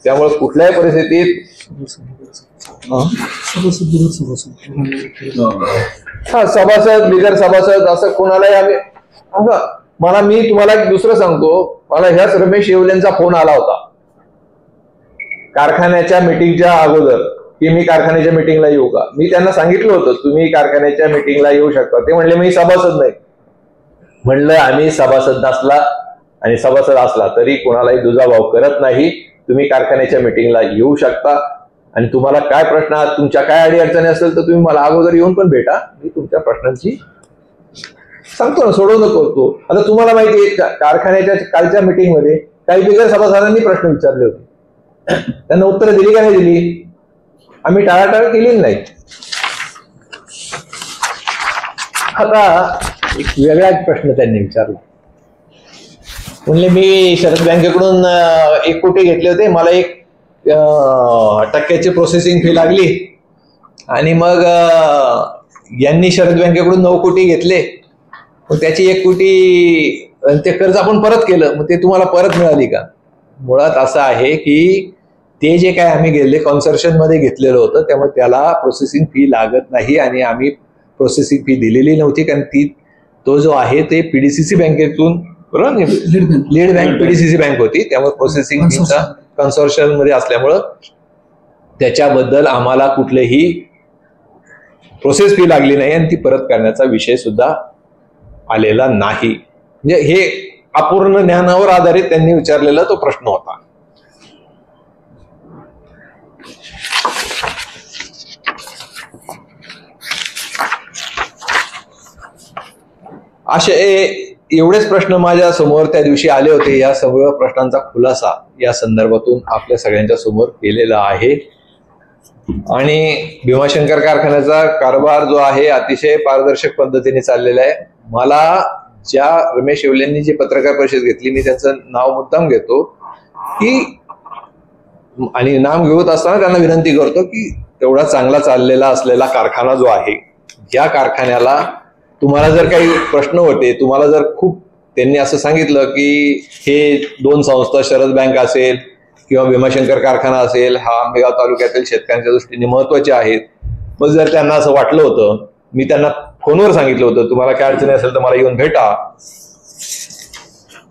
त्यामुळे कुठल्याही परिस्थितीत सभासद बिगर सभासद असं कोणालाही आम्ही मी तुम्हाला एक दुसरं सांगतो, मला ह्याच रमेश येवलेंचा फोन आला होता कारखान्याच्या मीटिंगच्या अगोदर की मी कारखान्याच्या मीटिंगला येऊ का. मी त्यांना सांगितलं होतं तुम्ही कारखान्याच्या मीटिंगला येऊ शकता. ते म्हणले मी सभासद नाही. म्हणलं आम्ही सभासद नसला आणि सभासद असला तरी कोणालाही दुजाभाव करत नाही. तुम्ही कारखान्याच्या मीटिंगला येऊ शकता आणि तुम्हाला काय प्रश्न, तुमच्या काय अडीअडचणी असेल तर तुम्ही मला अगोदर येऊन पण भेटा, मी तुमच्या प्रश्नांची सांगतो ना, सोडवणं करतो. आता तुम्हाला माहिती आहे कारखान्याच्या कालच्या मीटिंगमध्ये काही बिगर सभासदांनी प्रश्न विचारले होते, त्यांना उत्तरं दिली का नाही दिली, आम्ही टाळाटाळ केली नाही. आता एक वेगळा प्रश्न त्यांनी विचारला, म्हणले मी शरद बँकेकडून 1 कोटी घेतले होते, मला 1% प्रोसेसिंग फी लागली आणि मग यांनी शरद बँकेकडून 9 कोटी घेतले, मग त्याची 1 कोटी ते कर्ज आपण परत केलं, मग ते तुम्हाला परत मिळाली का. मुळात असं आहे की ते जे काय आम्ही गेले कॉन्सर्शन मध्ये घेतलेलं होतं त्यामुळे त्याला प्रोसेसिंग फी लागत नाही आणि आम्ही प्रोसेसिंग फी दिलेली नव्हती, कारण तो जो आहे ते पीडीसीसी बँकेतून लीड बँक पीडीसीसी बँक होती, त्यामुळे प्रोसेसिंग फीचा कन्सोर्शियम मध्ये असल्यामुळं त्याच्याबद्दल आम्हाला कुठलेही प्रोसेस फी लागली नाही आणि ती परत करण्याचा विषय सुद्धा आलेला नाही. म्हणजे हे अपूर्ण ज्ञानावर आधारित त्यांनी विचारलेला तो प्रश्न होता. असे एवढेच प्रश्न माझ्या समोर त्या दिवशी आले होते. या सगळ्या प्रश्नांचा खुलासा या संदर्भातून आपल्या सगळ्यांच्या समोर केलेला आहे आणि भीमाशंकर कारखान्याचा कारभार जो आहे अतिशय पारदर्शक पद्धतीने चाललेला आहे. मला ज्या रमेश येवलेंनी जी पत्रकार परिषद घेतली, मी त्यांचं नाव मुद्दाम घेतो की आणि नाम घेत असताना त्यांना विनंती करतो की तेवढा चांगला चाललेला असलेला कारखाना जो आहे, या कारखान्याला तुम्हाला जर काही प्रश्न होते, तुम्हाला जर खूप त्यांनी असं सांगितलं की हे 2 संस्था शरद बँक असेल किंवा भीमाशंकर कारखाना असेल हा आंबेगाव तालुक्यातील शेतकऱ्यांच्या दृष्टीने महत्वाचे आहेत, मग जर त्यांना असं वाटलं होतं, मी त्यांना फोनवर सांगितलं होतं तुम्हाला काय अडचणी असेल तर मला येऊन भेटा,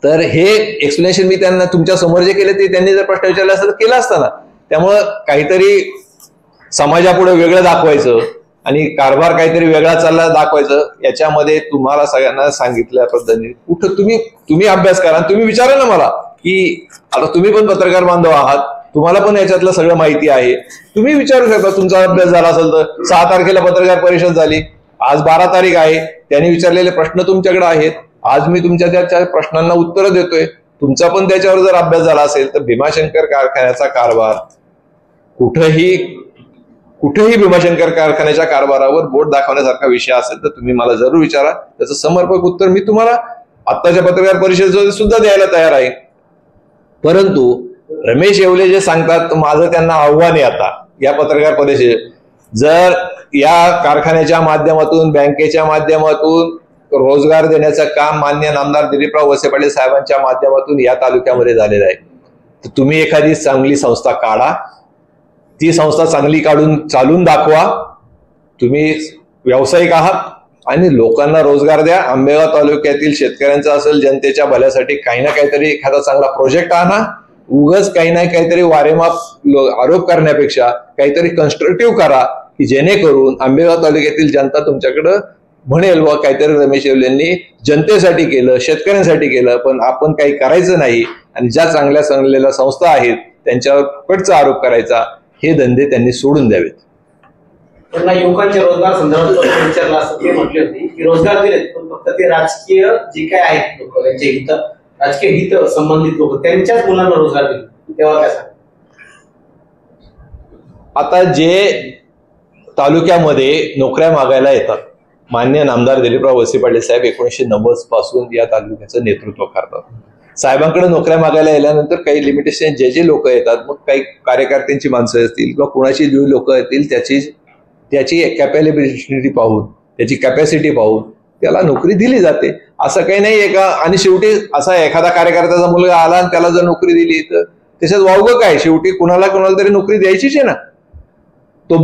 तर हे एक्सप्लेनेशन मी त्यांना तुमच्या समोर जे केले ते त्यांनी जर प्रश्न विचारला असता तर केला असताना. त्यामुळं काहीतरी समाजापुढे वेगळं दाखवायचं आणि कारभार काहीतरी वेगळा चालला दाखवायचं, याच्यामध्ये तुम्हाला सगळ्यांना सांगितल्या पद्धतीने कुठं तुम्ही अभ्यास करा. तुम्ही विचारा ना मला की आता तुम्ही पण पत्रकार बांधव आहात, तुम्हाला पण याच्यातलं सगळं माहिती आहे, तुम्ही विचारू शकता. तुमचा अभ्यास झाला असेल तर 6 तारखेला पत्रकार परिषद झाली, आज 12 तारीख आहे, त्यांनी विचारलेले प्रश्न तुमच्याकडे आहेत, आज मी तुमच्या त्या प्रश्नांना उत्तरं देतोय. तुमचा पण त्याच्यावर जर अभ्यास झाला असेल तर भीमाशंकर कारखान्याचा कारभार कुठेही भीमाशंकर कारखान्याच्या कारभारावर बोट दाखवण्यासारखा विषय असेल तर तुम्ही मला जरूर विचारा. त्याचं समर्पक उत्तर मी तुम्हाला आत्ताच्या पत्रकार परिषदेत सुद्धा द्यायला तयार आहे. परंतु रमेश येवले जे सांगतात, माझं त्यांना आव्हान आहे आता या पत्रकार परिषदेत, जर या कारखान्याच्या माध्यमातून बँकेच्या माध्यमातून रोजगार देण्याचं काम माननीय नामदार दिलीपराव वळसे पाटील साहेबांच्या माध्यमातून या तालुक्यामध्ये झालेलं आहे, तर तुम्ही एखादी चांगली संस्था काढा, ती संस्था चांगली काढून चालून दाखवा. तुम्ही व्यावसायिक आहात आणि लोकांना रोजगार द्या. आंबेगाव तालुक्यातील शेतकऱ्यांचा असेल, जनतेच्या भल्यासाठी काही ना काहीतरी एखादा चांगला प्रोजेक्ट आणा. उगाच काही ना काहीतरी वारेमाप आरोप करण्यापेक्षा काहीतरी कन्स्ट्रक्टिव्ह करा की जेणेकरून आंबेगाव तालुक्यातील जनता तुमच्याकडं म्हणेल व काहीतरी रमेश येवलेंनी जनतेसाठी केलं, शेतकऱ्यांसाठी केलं, पण आपण काही करायचं नाही आणि ज्या चांगल्या चांगलेल्या संस्था आहेत त्यांच्यावर फुकटचा आरोप करायचा, हे धंदे त्यांनी सोडून द्यावेत.
त्यांना युवकांच्या रोजगार संदर्भात विचारलं असं ते म्हटले होते की रोजगार दिलेत, पण फक्त ते राजकीय जे काय आहेत लोक, त्यांचे हित, राजकीय हित संबंधित लोक, त्यांच्याच मुलांना रोजगार दिले. तेव्हा काय सांग?
आता जे तालुक्यामध्ये नोकऱ्या मागायला येतात, मान्य नामदार दिलीपराव वळसे पाटील साहेब 1990 पासून या तालुक्याचं नेतृत्व करतात. साहेबांकडे नोकऱ्या मागायला गेल्यानंतर काही लिमिटेशन, जे लोक येतात, मग काही कार्यकर्त्यांची माणसं असतील किंवा कुणाची जी लोक येतील त्याची कॅपॅबिलिटी पाहून, त्याची कॅपॅसिटी पाहून त्याला नोकरी दिली जाते. असं काही नाही एका, आणि शेवटी असा एखादा कार्यकर्त्याचा मुलगा आला आणि त्याला जर नोकरी दिली तर त्याच्यात वावगं काय? शेवटी कुणाला तरी नोकरी द्यायचीच आहे ना. तो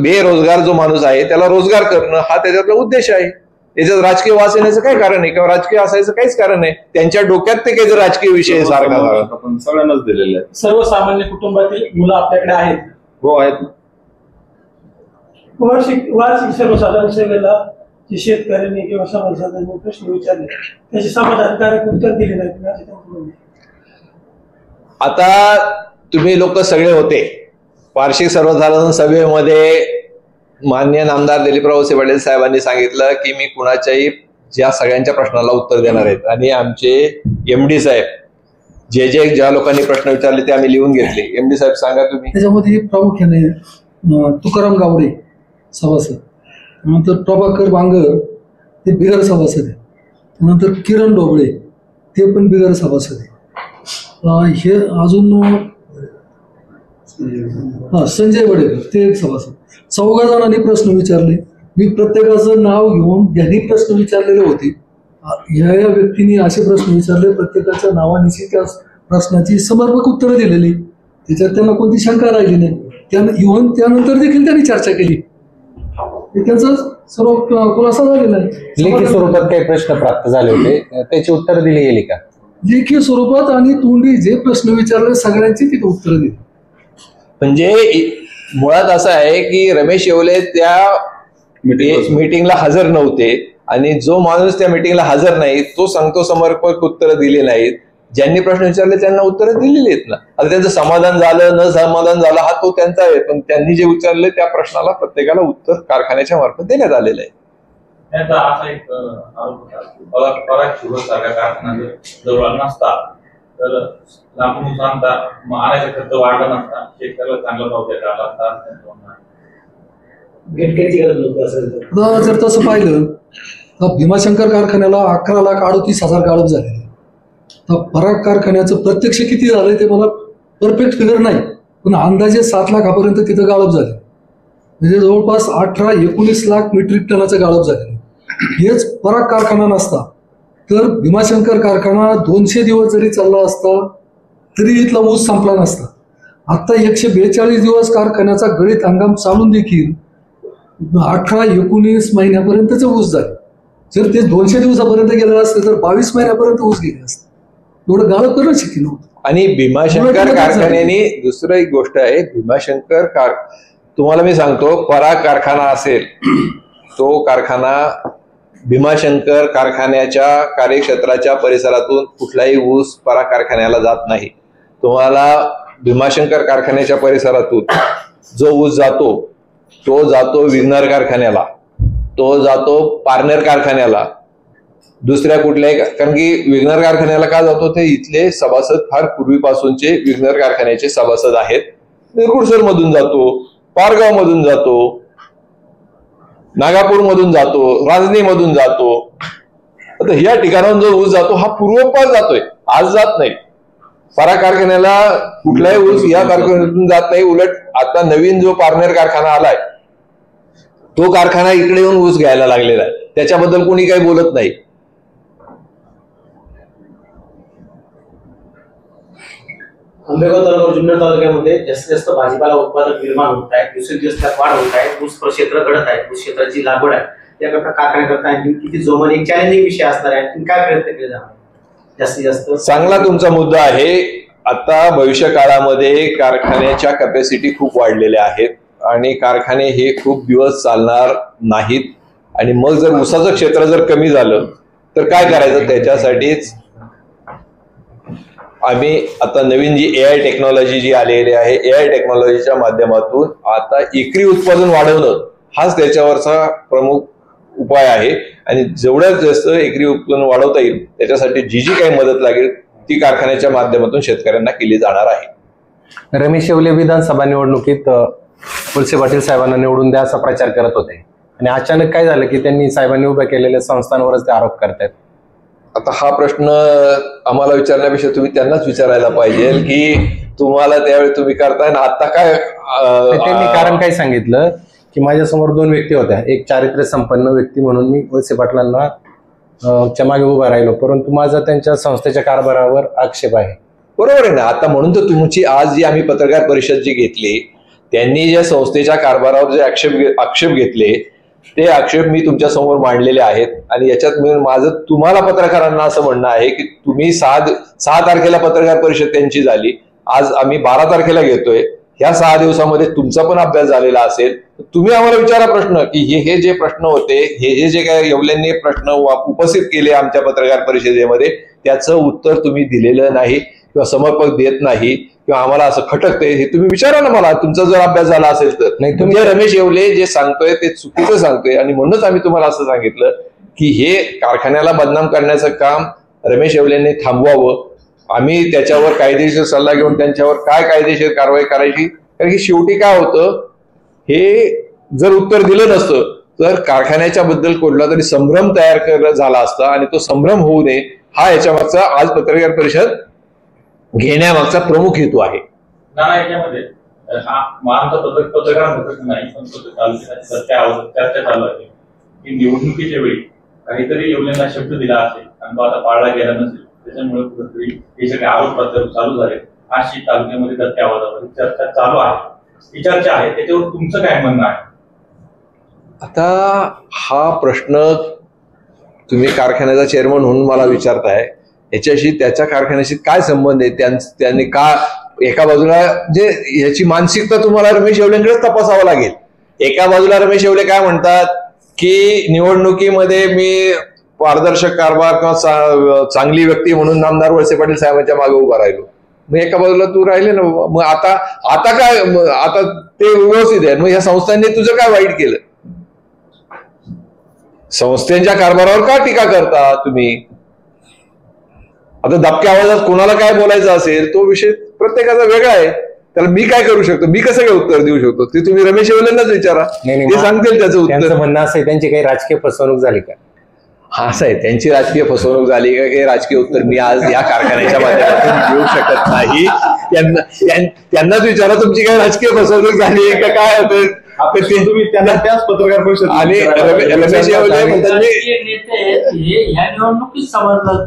बेरोजगार जो माणूस आहे त्याला रोजगार करणं हा त्याच्यातला उद्देश आहे. याच्यात राजकीय वास येण्याचं काय कारण आहे किंवा राजकीय असायचं काहीच कारण नाही. त्यांच्या डोक्यात ते काही राजकीय विषय सारखा
आपण सगळ्यांनाच दिलेले आहे.
सर्वसामान्य कुटुंबातील मुलं आपल्याकडे आहेत.
हो आहेत.
वार्षिक सर्वसाधारण सेवेला जे शेतकऱ्यांनी किंवा समाजसाधारण प्रश्न विचारले त्याचे समाधानकारक उत्तर दिले नाही.
आता तुम्ही लोक सगळे होते वार्षिक सर्वसाधारण सभेमध्ये, मान्य नामदार दिलीपराव वळसे पाटील साहेबांनी सांगितलं की मी कुणाच्याही ज्या सगळ्यांच्या प्रश्नाला उत्तर देणार आहेत, आणि आमचे एमडी साहेब ज्या लोकांनी प्रश्न विचारले ते आम्ही लिहून घेतले. एमडी साहेब सांगा तुम्ही.
त्याच्यामध्ये प्रामुख्याने तुकाराम गावडे सभासद, नंतर प्रभाकर बांगर ते बिगर सभासद आहे, नंतर किरण डोबळे ते पण बिगर सभासद आहे, हे अजून संजय वडेकर ते एक सभासद. 14 जणांनी प्रश्न विचारले. मी प्रत्येकाचं नाव घेऊन ज्यांनी प्रश्न विचारलेले होते या व्यक्तींनी असे प्रश्न विचारले, प्रत्येकाच्या नावानिशी त्या प्रश्नाची समर्पक उत्तरं दिलेली, त्याच्यात त्यांना कोणती शंका राहिली नाही. येऊन त्यानंतर देखील त्यांनी चर्चा केली. त्यांचा सर्व खुलासा झालेला आहे.
लेखी स्वरूपात काही प्रश्न प्राप्त झाले होते, त्याची उत्तर दिली गेली का?
लेखी स्वरूपात आणि तोंडी जे प्रश्न विचारले सगळ्यांची तिथे उत्तर दिली.
म्हणजे मुळात असं आहे की रमेश येवले त्या मीटिंगला हजर नव्हते, आणि जो माणूस त्या मीटिंगला हजर नाही तो सांगतो समर्पक उत्तरं दिली नाहीत. ज्यांनी प्रश्न विचारले त्यांना उत्तरं दिलेली आहेत ना. आता त्यांचं समाधान झालं न समाधान झालं हा तो त्यांचा आहे, पण त्यांनी जे विचारले त्या प्रश्नाला प्रत्येकाला उत्तर कारखान्याच्या मार्फत देण्यात आलेलं आहे.
त्याचा असा एक आरोप होता, पराग शुगरसारख्या कारखाना जवळ नसता तर लांबून आणता आणायचा खर्च वाढला नसता, शेतकऱ्याला चांगला भाव देता आला असता.
जर तसं पाहिलं तर भीमाशंकर कारखान्याला 11,38,000 गाळप झाले. तर पराग कारखान्याचं प्रत्यक्ष किती झालंय ते मला परफेक्ट फिगर नाही, पण अंदाजे 7 लाखापर्यंत तिथं गाळप झाले. म्हणजे जवळपास 18-19 लाख मेट्रिक टनाचं गाळप झाले. हेच पराग कारखाना नसता तर भीमाशंकर कारखाना 200 दिवस जरी चालला असता तरी इथला ऊस संपला नसता. आता 142 दिवस कारखान्याचा गळीत हंगाम चालून देखील 18-19 महिन्यापर्यंतच ऊस झाले. जर ते 200 दिवसापर्यंत गेलं असतं तर 22 महिन्यापर्यंत ऊस गेले असते. एवढं गाळप करणं शक्य नव्हतं.
आणि भीमाशंकर कारखान्याने दुसरं एक गोष्ट आहे, तुम्हाला मी सांगतो, पराग कारखाना असेल तो कारखाना भीमाशंकर कारखान्याच्या कार्यक्षेत्राच्या परिसरातून कुठलाही ऊस पराग कारखान्याला जात नाही. तुम्हाला भीमाशंकर कारखान्याच्या परिसरातून जो ऊस जातो तो जातो विघ्नर कारखान्याला, तो जातो पारनेर कारखान्याला, दुसऱ्या कुठल्याही, कारण की विघ्नर कारखान्याला का जातो ते इथले सभासद फार पूर्वीपासूनचे विघ्नर कारखान्याचे सभासद आहेत. निरगुडसर मधून जातो, पारगाव मधून जातो, नागापूर मधून जातो, राजनी मधून जातो. आता ह्या ठिकाणाहून जो ऊस जातो हा पूर्वपार जातोय, आज जात नाही. पराग कारखान्याला कुठलाही ऊस या कारखान्यातून जात नाही. उलट आता नवीन जो पारनेर कारखाना आलाय तो कारखाना इकडे येऊन ऊस घ्यायला लागलेला आहे, त्याच्याबद्दल कोणी काही बोलत नाही.
आंबेगाव तालुका जुन्नर तालुक्यामध्ये जास्तीत जास्त भाजीपाला उत्पादक निर्माण होत आहे, दिवसेंदिवस त्यात वाढ होत आहे, ऊस क्षेत्र घडत आहे, ऊस क्षेत्राची लागवड आहे, याकरता कारखान्याकरता आणखी किती जोमाने एक चॅलेंजिंग विषय असणार आहे, आणखी काय प्रयत्न केले जाणार जास्तीत जास्त?
चांगला तुमचा मुद्दा आहे. आता भविष्य काळामध्ये कारखान्याच्या कॅपॅसिटी खूप वाढलेल्या आहेत आणि कारखाने हे खूप दिवस चालणार नाहीत. आणि मग जर ऊसाचं क्षेत्र जर कमी झालं तर काय करायचं, त्याच्यासाठीच आम्ही आता नवीन जी AI टेक्नॉलॉजी जी आलेली आहे, AI टेक्नॉलॉजीच्या माध्यमातून आता एकरी उत्पादन वाढवणं हाच त्याच्यावरचा प्रमुख उपाय आहे. आणि जेवढ्यात जास्त एकरी उत्पन्न वाढवता येईल त्याच्यासाठी जी काही मदत लागेल ती कारखान्याच्या माध्यमातून शेतकऱ्यांना केली जाणार आहे.
रमेश येवले विधानसभा निवडणुकीत वळसे पाटील साहेबांना निवडून द्या असा प्रचार करत होते आणि अचानक काय झालं की त्यांनी साहेबांनी उभ्या केलेल्या संस्थांवरच ते आरोप करतायत.
आता हा प्रश्न आम्हाला विचारण्यापेक्षा तुम्ही त्यांनाच विचारायला पाहिजे की तुम्हाला त्यावेळी तुम्ही करताय ना आता काय.
त्यांनी कारण काय सांगितलं की माझ्यासमोर 2 व्यक्ती होत्या, एक चारित्र्य संपन्न व्यक्ती म्हणून मी वळसे पाटलांना च्या मागे उभा राहिलो, परंतु माझा त्यांच्या संस्थेच्या कारभारावर आक्षेप आहे.
बरोबर आहे ना. आता म्हणून तर तुमची आज जी आम्ही पत्रकार परिषद जी घेतली त्यांनी ज्या संस्थेच्या कारभारावर जे आक्षेप घेतले ते आक्षेप मी तुमच्या समोर मांडलेले आहेत. आणि याच्यात माझं तुम्हाला पत्रकारांना असं म्हणणं आहे की तुम्ही 6 तारखेला पत्रकार परिषद त्यांची झाली, आज आम्ही 12 तारखेला घेतोय. ह्या 6 दिवसामध्ये तुमचा पण अभ्यास झालेला असेल, तुम्ही आम्हाला विचारा प्रश्न की हे जे प्रश्न होते, हे जे काय येवल्यांनी प्रश्न उपस्थित केले आमच्या पत्रकार परिषदेमध्ये त्याचं उत्तर तुम्ही दिलेलं नाही किंवा समर्पक देत नाही किंवा आम्हाला असं खटकते, हे तुम्ही विचारा ना मला. तुमचा जर अभ्यास झाला असेल तर
नाही,
तुम्ही रमेश येवले जे सांगतोय ते चुकीचं सांगतोय. आणि म्हणूनच आम्ही तुम्हाला असं सांगितलं की हे कारखान्याला बदनाम करण्याचं काम रमेश येवलेंनी थांबवावं. आम्ही त्याच्यावर कायदेशीर सल्ला घेऊन त्यांच्यावर काय कायदेशीर कारवाई करायची, कारण की शेवटी काय होतं, हे जर उत्तर दिलं नसतं तर कारखान्याच्या बद्दल कुठला तरी संभ्रम तयार झाला असता आणि तो संभ्रम होऊ नये हा याच्या मागचा आज पत्रकार परिषद घेण्यामागचा प्रमुख हेतू आहे.
याच्यामध्ये आमचा पत्रकार नाही पण चर्चा चालू आहे की निवडणुकीच्या वेळी काहीतरी येवल्यांना शब्द दिला असेल आणि तो आता पाळला गेला नसेल, त्याच्यामुळे कुठेतरी हे सगळे आरोप प्रत्यारोप चालू झाले. आशिष तालुक्यामध्ये दत्त्या आवाजामध्ये चर्चा चालू आहे, ही चर्चा आहे, त्याच्यावर तुमचं काय म्हणणं आहे?
आता हा प्रश्न तुम्ही कारखान्याचा चेअरमन म्हणून मला विचारताय, याच्याशी त्याच्या कारखान्याशी काय संबंध आहे? त्यांनी का एका बाजूला जे याची मानसिकता तुम्हाला रमेश येवलेंकडेच तपासावं लागेल. एका बाजूला रमेश येवले काय म्हणतात की निवडणुकीमध्ये मी पारदर्शक कारभार किंवा चांगली व्यक्ती म्हणून नामदार वळसे पाटील साहेबांच्या मागे उभा राहिलो. मग एका बाजूला तू राहिले ना, मग आता काय, आता ते व्यवस्थित आहे, मग ह्या संस्थांनी तुझं काय वाईट केलं? संस्थांच्या कारभारावर का टीका करता तुम्ही? आता दबक्या आवाजात कोणाला काय बोलायचं असेल तो विषय प्रत्येकाचा वेगळा आहे, त्याला मी काय करू शकतो, मी कसं काय उत्तर देऊ शकतो ते तुम्ही रमेश येवलेंनाच विचारा, ते सांगतील त्याचं उत्तर.
म्हणणं असं आहे त्यांची काही राजकीय फसवणूक झाली का?
असं आहे, त्यांची राजकीय फसवणूक झाली का काही राजकीय उत्तर मी आज या कारखान्याच्या माध्यमातून देऊ शकत नाही. त्यांनाच विचारा तुमची काही राजकीय फसवणूक झाली का काय होतं.
तुम्ही त्यांना त्याच पत्रकार परिषद
आणि रमेश येवले म्हणतात
ह्या निवडणुकीत समजलं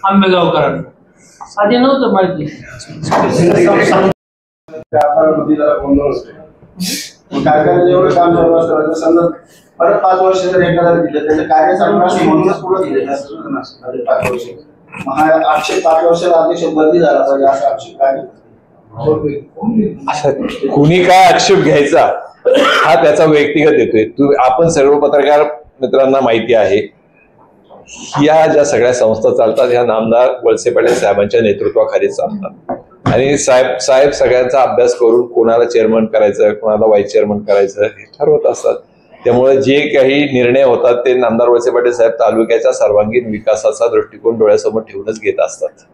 आंबेगावकरांना, आधी नव्हतं माहिती.
कारखान्यात एवढं काम चालू असतं समजा परत 5 वर्ष जर एखादा दिलं त्याचं कार्य चालू असं म्हणूनच पुढे दिलं 5 वर्ष. आक्षेप 5 वर्षाला अध्यक्ष बदली झाला पाहिजे असा आक्षेप काय?
कुणी काय आक्षेप घ्यायचा हा त्याचा व्यक्तिगत येतोय. आपण सर्व पत्रकार मित्रांना माहिती आहे या ज्या सगळ्या संस्था चालतात ह्या नामदार वळसे पाटील साहेबांच्या नेतृत्वाखाली चालतात. आणि साहेब सगळ्यांचा अभ्यास करून कोणाला चेअरमन करायचं, कोणाला व्हाईस चेअरमन करायचं हे ठरवत असतात. त्यामुळे जे काही निर्णय होतात ते नामदार वळसे पाटील साहेब तालुक्याच्या सर्वांगीण विकासाचा दृष्टिकोन डोळ्यासमोर ठेवूनच घेत असतात.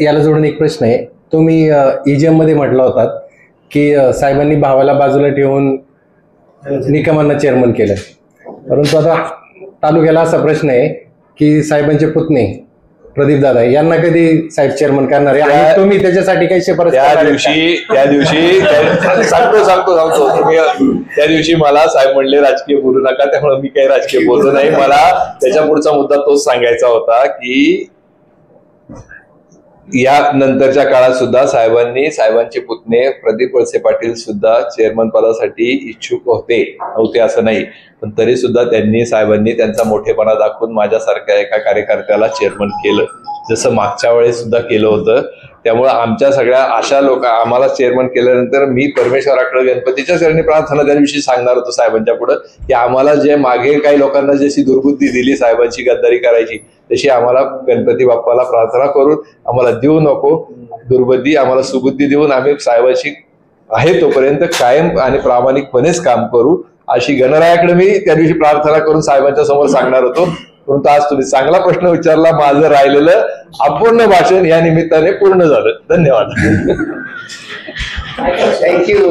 याला जोडून एक प्रश्न आहे, तुम्ही EGM मध्ये म्हटलं होतात की साहेबांनी भावाला बाजूला ठेवून निकमांना चेअरमन केलं, परंतु आता तालुक्याला असा प्रश्न आहे की साहेबांचे पुतणे प्रदीप दादा यांना कधी साहेब चेअरमन करणार आहे आणि तुम्ही त्याच्यासाठी काही शिफारस?
त्या दिवशी सांगतो तुम्ही त्या दिवशी मला साहेब म्हणले राजकीय बोलू नका, त्यामुळे मी काही राजकीय बोललो नाही. मला त्याच्या पुढचा मुद्दा तोच सांगायचा होता की या नंतरच्या काळात सुद्धा साहेबांचे पुतणे प्रदीप वळसे पाटील सुद्धा चेअरमन पदासाठी इच्छुक नव्हते असं नाही, पण तरी सुद्धा साहेबांनी त्यांचा मोठेपणा दाखवून माझ्यासारख्या एका कार्यकर्त्याला चेअरमन केलं. जसं मागच्या वेळेस सुद्धा केलं होतं. त्यामुळे आमच्या सगळ्या अशा लोक आम्हाला चेअरमन केल्यानंतर मी परमेश्वराकडे गणपतीच्या चरणी प्रार्थना त्या दिवशी सांगणार होतो साहेबांच्या पुढे की आम्हाला जे मागे काही लोकांना जशी दुर्बुद्धी दिली साहेबांची गद्दारी करायची तशी आम्हाला गणपती बाप्पाला प्रार्थना करून आम्हाला देऊ नको दुर्बुद्धी, आम्हाला सुबुद्धी देऊन आम्ही साहेबांची आहे तोपर्यंत कायम आणि प्रामाणिकपणेच काम करू अशी गणरायाकडे मी त्या दिवशी प्रार्थना करून साहेबांच्या समोर सांगणार होतो. परंतु आज तुम्ही चांगला प्रश्न विचारला. माझं राहिलेलं अपूर्ण भाषण या निमित्ताने पूर्ण झालं. धन्यवाद.
थँक्यू.